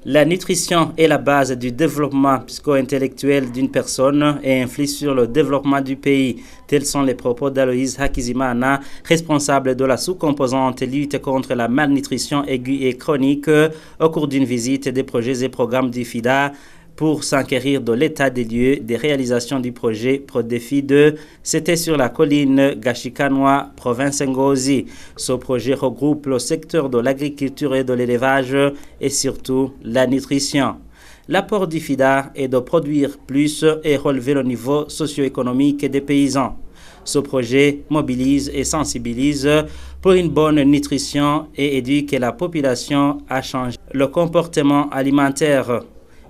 La nutrition est la base du développement psycho-intellectuel d'une personne et influe sur le développement du pays. Tels sont les propos d'Aloïse Hakizimana, responsable de la sous-composante lutte contre la malnutrition aiguë et chronique, au cours d'une visite des projets et programmes du FIDA pour s'enquérir de l'état des lieux des réalisations du projet ProDéfi 2. C'était sur la colline Gashikanoa, province Ngozi. Ce projet regroupe le secteur de l'agriculture et de l'élevage et surtout la nutrition. L'apport du FIDA est de produire plus et relever le niveau socio-économique des paysans. Ce projet mobilise et sensibilise pour une bonne nutrition et éduque la population à changer le comportement alimentaire.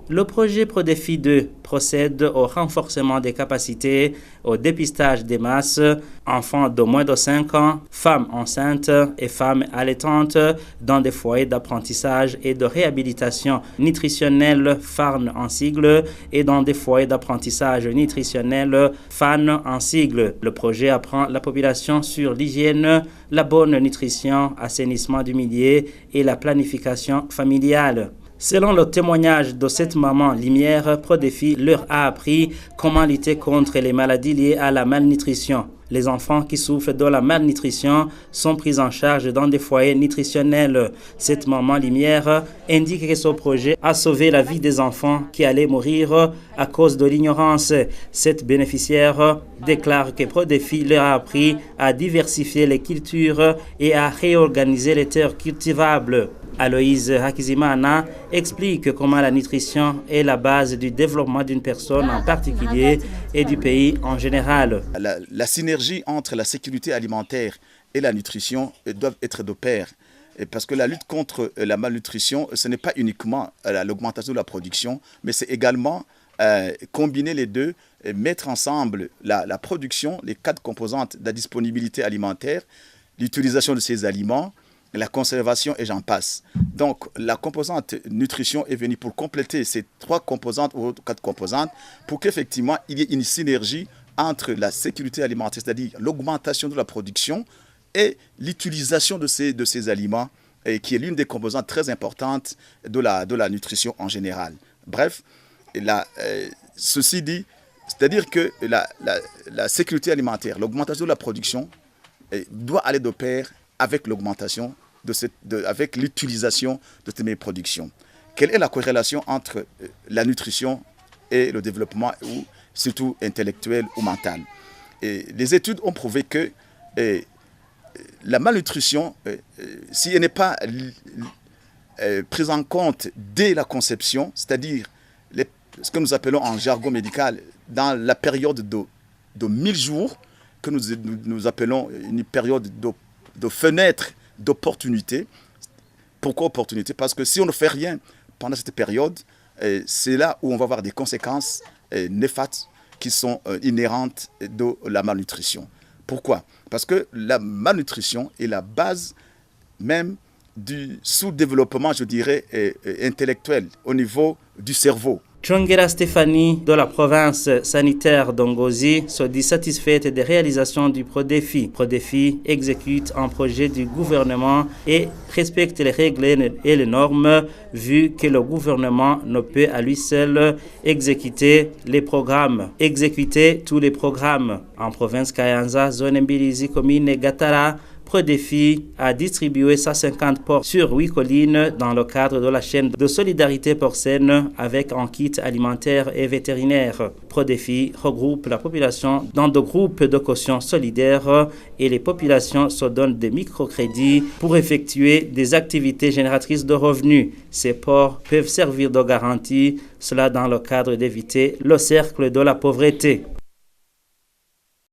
Le projet ProDéfi 2 procède au renforcement des capacités, au dépistage des masses, enfants de moins de 5 ans, femmes enceintes et femmes allaitantes dans des foyers d'apprentissage et de réhabilitation nutritionnelle FARN en sigle et dans des foyers d'apprentissage nutritionnel FAN en sigle. Le projet apprend la population sur l'hygiène, la bonne nutrition, assainissement du milieu et la planification familiale. Selon le témoignage de cette maman Lumière, ProDéfi leur a appris comment lutter contre les maladies liées à la malnutrition. Les enfants qui souffrent de la malnutrition sont pris en charge dans des foyers nutritionnels. Cette maman Lumière indique que ce projet a sauvé la vie des enfants qui allaient mourir à cause de l'ignorance. Cette bénéficiaire déclare que ProDéfi leur a appris à diversifier les cultures et à réorganiser les terres cultivables. Aloïse Hakizimana explique comment la nutrition est la base du développement d'une personne en particulier et du pays en général. La synergie entre la sécurité alimentaire et la nutrition doivent être de pair. Parce que la lutte contre la malnutrition, ce n'est pas uniquement l'augmentation de la production, mais c'est également combiner les deux, mettre ensemble la production, les 4 composantes de la disponibilité alimentaire, l'utilisation de ces aliments, la conservation et j'en passe. Donc, la composante nutrition est venue pour compléter ces 3 composantes ou 4 composantes pour qu'effectivement, il y ait une synergie entre la sécurité alimentaire, c'est-à-dire l'augmentation de la production et l'utilisation de ces aliments, qui est l'une des composantes très importantes de la nutrition en général. Bref, ceci dit, c'est-à-dire que la sécurité alimentaire, l'augmentation de la production doit aller de pair avec l'augmentation avec l'utilisation de ces productions. Quelle est la corrélation entre la nutrition et le développement, ou surtout intellectuel ou mental? Les études ont prouvé que la malnutrition, si elle n'est pas prise en compte dès la conception, c'est-à-dire ce que nous appelons en jargon médical, dans la période de 1000 jours, que nous appelons une période de fenêtre d'opportunité. Pourquoi opportunité? Parce que si on ne fait rien pendant cette période, c'est là où on va avoir des conséquences néfastes qui sont inhérentes de la malnutrition. Pourquoi? Parce que la malnutrition est la base même du sous-développement, je dirais, intellectuel au niveau du cerveau. Chongera Stéphanie de la province sanitaire d'Ngozi se dit satisfaite des réalisations du ProDéfi. ProDéfi exécute un projet du gouvernement et respecte les règles et les normes, vu que le gouvernement ne peut à lui seul exécuter tous les programmes. En province Kayanza, zone Mbilizi, commune Gatara, ProDéfi a distribué 150 porcs sur 8 collines dans le cadre de la chaîne de solidarité porcine avec un kit alimentaire et vétérinaire. ProDéfi regroupe la population dans des groupes de caution solidaires et les populations se donnent des microcrédits pour effectuer des activités génératrices de revenus. Ces porcs peuvent servir de garantie, cela dans le cadre d'éviter le cercle de la pauvreté.